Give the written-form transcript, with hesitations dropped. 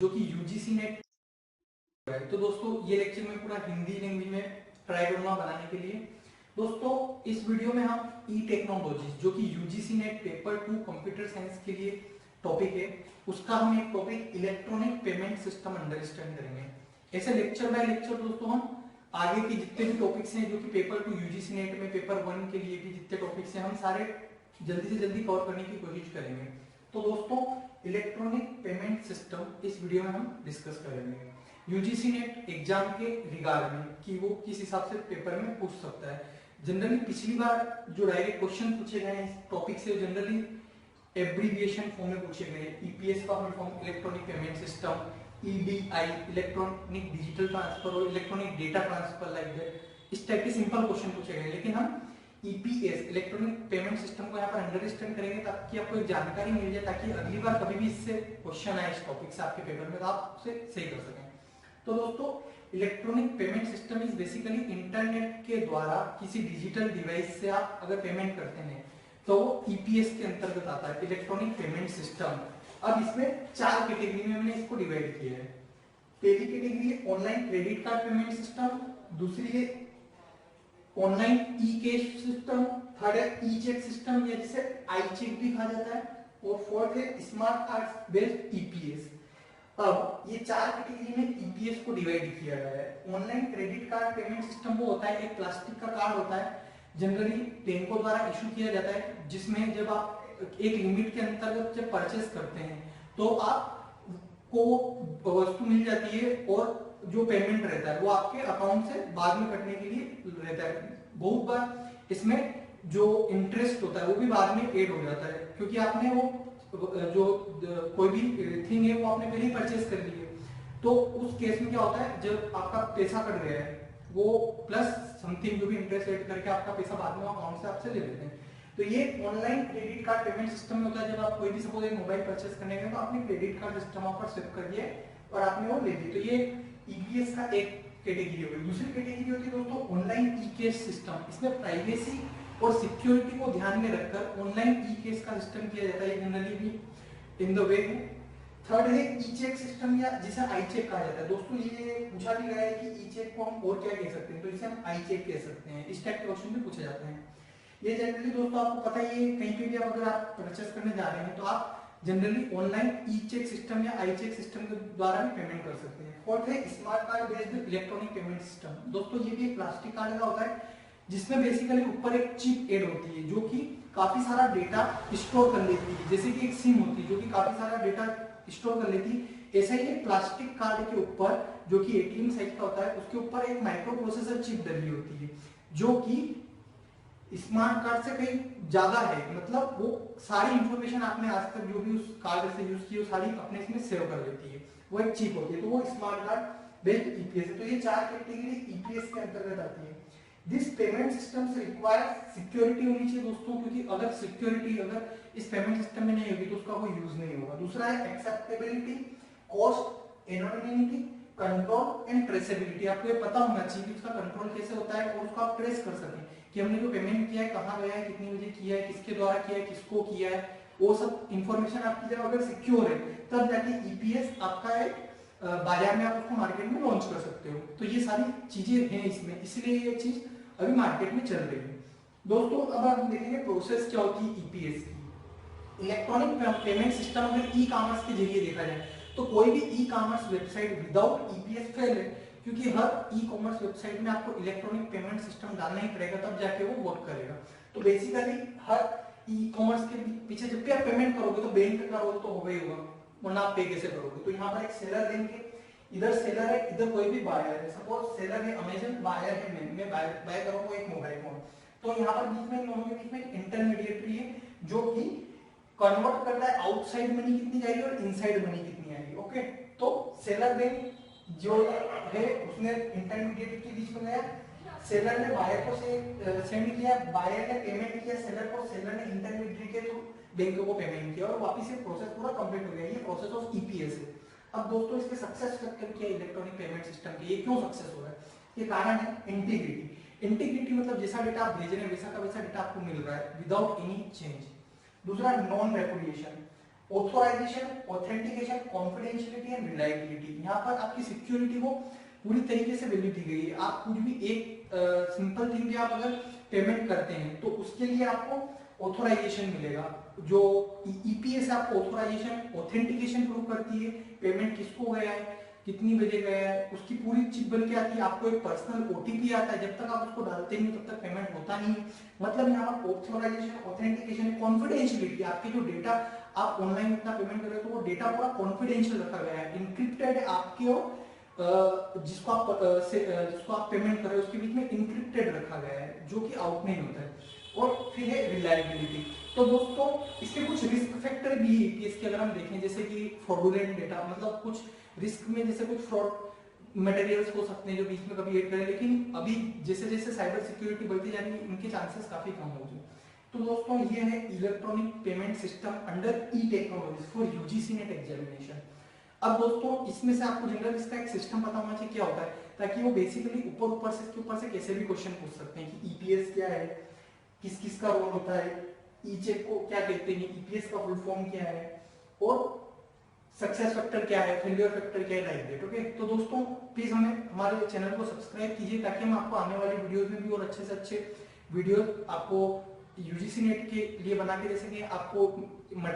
जो कि UGC net है। तो दोस्तों ये लेक्चर मैं पूरा हिंदी लैंग्वेज में ट्राई करूंगा बनाने के लिए। दोस्तों इस वीडियो में हम ई टेक्नोलॉजी जो कि UGC net paper 2 computer science के लिए टॉपिक है, उसका हम एक topic electronic payment system understand करेंगे। ऐसे लेक्चर बाय लेक्चर दोस्तों हम आगे के जितने भी टॉपिक्स हैं जो कि पेपर 2 यूजीसी नेट में पेपर 1 के लिए भी जितने टॉपिक्स हैं हम सारे जल्दी से जल्दी कवर करने की कोशिश करेंगे। तो दोस्तों इलेक्ट्रॉनिक पेमेंट सिस्टम इस वीडियो में हम डिस्कस करेंगे यूजीसी नेट एग्जाम के रिगार्ड में कि वो किस हिसाब से पेपर में पूछ सकता है। जनरली पिछली बार जो डायरेक्ट क्वेश्चन पूछे गए इस टॉपिक से जनरली एब्रीविएशन फॉर्म में पूछे गए। ईपीएस का full form electronic payment system, EDI electronic digital transfer और electronic data transfer like that, इस टाइप के सिंपल क्वेश्चन पूछे गए। लेकिन हम ईपीएस इलेक्ट्रॉनिक पेमेंट सिस्टम को यहाँ पर अंडरस्टैंड करेंगे ताकि आपको एक जानकारी मिल जाए, ताकि अगली बार कभी भी इससे क्वेश्चन आए इस टॉपिक से आपके पेपर में तो आप उसे सही कर सकें। तो दोस्तों electronic payment system is basically internet के द्वारा किसी डिजिटल डिवाइस से आप अगर पेमेंट करते हैं तो वो ईपीएस के अंतर्गत आता है, इलेक्ट्रॉनिक पेमेंट सिस्टम। अब इसमें 4 कैटेगरी में हमने इसको डिवाइड किया है। पहली कैटेगरी है online credit card payment system, दूसरी है ऑनलाइन ई कैश सिस्टम, थर्ड है ई चेक सिस्टम या जिसे आई चेक भी कहा जाता है, और फोर्थ है स्मार्ट कार्ड बेस्ड ईपीएस। अब ये 4 कैटेगरी में ईपीएस को डिवाइड किया गया है। Online credit card payment system वो होता है, एक प्लास्टिक का कार्ड होता है, जनरली बैंकों द्वारा इशू किया जाता है, जिसमें जब आप एक लिमिट के अंतर्गत जब परचेस करते हैं तो आपको वस्तु मिल जाती है और जो पेमेंट रहता है वो आपके अकाउंट से बाद में कटने के लिए रहता है। बहुत बार इसमें जो इंटरेस्ट होता है वो भी बाद में ऐड हो जाता है, क्योंकि आपने वो जो कोई भी थिंग है वो आपने पहले ही परचेस कर ली है। तो उस केस में क्या होता है, जब आपका पैसा कट गया है वो प्लस समथिंग जो भी इंटरेस्ट ऐड करके आपका पैसा बाद में अकाउंट से आपसे ले लेते हैं। तो ये online credit card payment system में होता है। जब आप कोई भी सपोज एक मोबाइल परचेस करने गए तो आपने क्रेडिट कार्ड सिस्टम वहां पर स्विप कर दिया और आपने वो ले ली। तो ये ईपीएस का एक कैटेगरी हो गई। दूसरी कैटेगरी होती है दोस्तों ऑनलाइन ई कैश सिस्टम। इसमें प्राइवेसी और सिक्योरिटी को ध्यान में रखकर ऑनलाइन ई केस का सिस्टम किया जाता है, जनरली भी इन द वे। थर्ड है ई चेक सिस्टम या जिसे आई चेक कहा जाता है। दोस्तों ये पूछा भी गया है कि ई चेक को हम और क्या कह सकते हैं, तो इसे हम आई चेक कह सकते हैं। इस टाइप के क्वेश्चन भी पूछे जाते हैं। ये जनरली दोस्तों आपको पता ही है, कहीं पे भी आप अगर आप परचेस करने जा रहे हैं तो आप जनरली ऑनलाइन ई चेक सिस्टम या आई चेक सिस्टम के द्वारा भी पेमेंट कर सकते हैं। फोर्थ है smart card based electronic payment system. दोस्तों ये भी एक प्लास्टिक कार्ड का होता है जिसमें बेसिकली ऊपर एक चिप ऐड होती है जो कि काफी सारा डेटा स्टोर कर लेती है, जैसे कि एक सिम होती है जो कि काफी सारा डेटा स्टोर कर लेती है। ऐसा ही एक प्लास्टिक कार्ड के ऊपर जो कि एटीएम साइज का होता है उसके ऊपर एक माइक्रो प्रोसेसर चिप डली होती है जो कि स्मार्ट कार्ड से कहीं ज्यादा है। मतलब वो सारी इंफॉर्मेशन आपने आज तक जो भी उस कार्ड से यूज की वो सारी अपने इसमें सेव कर लेती है, वो एक चिप होती है। तो वो स्मार्ट कार्ड बेस्ड ईपीएस है। तो ये 4 कैटेगरी ईपीएस के अंतर्गत आती है। दिस पेमेंट सिस्टम से रिक्वायर सिक्योरिटी होनी चाहिए दोस्तों, क्योंकि अगर सिक्योरिटी अगर इस पेमेंट सिस्टम में नहीं होगी तो उसका कोई यूज नहीं होगा। दूसरा है acceptability, cost, anonymity, control and traceability. आपको ये पता होना चाहिए कि उसका कंट्रोल कैसे होता है और उसको आप ट्रेस कर सकें कि हमने जो पेमेंट किया है कहाँ गया है, कितनी बजे किया है, किसके द्वारा किया है, किसको किया है, वो सब इंफॉर्मेशन आपकी जब अगर सिक्योर है तब जाके ईपीएस आपका एक बाजार में आप उसको मार्केट में लॉन्च कर सकते हो। तो ये सारी चीजें हैं इसमें, इसलिए ये चीज अभी मार्केट में चल रही है। दोस्तों अब हम देखेंगे प्रोसेस क्या होती है ईपीएस की। इलेक्ट्रॉनिक पेमेंट सिस्टम अगर ई कॉमर्स के जरिए देखा जाए तो कोई भी e commerce website without EPS fail है, क्योंकि हर ई कॉमर्स वेबसाइट में आपको इलेक्ट्रॉनिक पेमेंट सिस्टम डालना ही पड़ेगा तब जाके वो वर्क करेगा। तो बेसिकली हर ई कॉमर्स के पीछे जब भी आप पेमेंट करोगे तो बैंक का रोल तो होगा ही होगा, वरना आप पे कैसे करोगे। तो यहाँ पर एक सेलर देंगे, इधर सेलर है इधर कोई भी बायर है। सपोज सेलर है अमेजन, बायर है मैं बाय करूंगा एक मोबाइल फोन। तो यहाँ पर बीच में दोनों के बीच में इंटरमीडिएटरी है जो कि कन्वर्ट करता है आउटसाइड मनी कितनी जाएगी और इनसाइड मनी कितनी आएगी। ओके, तो सेलर बैंक जो है उसने इंटरमीडिएट के बीच में गया, सेलर ने बायर को सेंड किया, बायर ने पेमेंट किया सेलर को, सेलर ने इंटरमीडिएट के थ्रू बैंक को पेमेंट किया और वापस ये प्रोसेस पूरा कंप्लीट हो गया। ये प्रोसेस ऑफ ईपीएस है। अब दोस्तों इसके सक्सेस फैक्टर क्या है इलेक्ट्रॉनिक पेमेंट सिस्टम के, ये क्यों सक्सेस हो रहा है? ये कारण है इंटीग्रिटी। इंटीग्रिटी मतलब जैसा डेटा आप भेज रहे हैं वैसा का वैसा डेटा आपको मिल रहा है विदाउट एनी चेंज। दूसरा non repudiation, authorisation, authentication, confidentiality and reliability. यहाँ पर आपकी सिक्योरिटी को पूरी तरीके से वैल्यू दी गई है। आप कुछ भी एक सिंपल थिंग भी आप अगर पेमेंट करते हैं तो उसके लिए आपको ऑथोराइजेशन मिलेगा। जो ईपीएस आपको ऑथोराइजेशन, ऑथेंटिकेशन प्रूव करती है पेमेंट किसको गया है, कितनी बजे गया है, उसकी पूरी चीज बन के आती है। आपको एक पर्सनल ओटीपी आता है, जब तक आप उसको डालते नहीं तब तक पेमेंट होता नहीं है। मतलब यहाँ पर ऑथोराइजेशन, ऑथेंटिकेशन, कॉन्फिडेंशियलिटी, आपके जो डेटा आप ऑनलाइन इतना पेमेंट कर रहे हो तो वो डेटा पूरा कॉन्फिडेंशियल रखा गया है, इंक्रिप्टेड है आपके और जिसको आप पेमेंट कर रहे हो उसके बीच में इंक्रिप्टेड रखा गया है, जो कि आउट नहीं होता है। और फिर है रिलायबिलिटी। तो दोस्तों इसके कुछ रिस्क फैक्टर भी है कि इसके अगर हम देखें, जैसे कि फ्रॉडुलेंट डेटा, मतलब कुछ रिस्क में जैसे कुछ फ्रॉड मटेरियल्स हो सकते हैं जो बीच में कभी ऐड करें, लेकिन अभी जैसे जैसे साइबर सिक्योरिटी बढ़ती जा रही है इनके चांसेस काफी कम हो गए। तो दोस्तों ये है electronic payment system under E technology for UGC net examination. अब दोस्तों इसमें से आपको जनरल इसका एक सिस्टम पता होना चाहिए क्या होता है, ताकि वो बेसिकली ऊपर ऊपर से कैसे भी क्वेश्चन पूछ सकते हैं कि ईपीएस क्या है, किस किस का रोल होता है, ई चेक को क्या कहते हैं, ईपीएस का फुल फॉर्म क्या है, और सक्सेस फैक्टर क्या है, फेलियर फैक्टर क्या है, लाइक दैट। ओके, तो दोस्तों प्लीज हमें हमारे चैनल को सब्सक्राइब कीजिए ताकि हम आपको आने वाली वीडियोस में भी और अच्छे से अच्छे वीडियो आपको यूजीसी नेट के लिए बना के दे सकें, आपको मटेरियल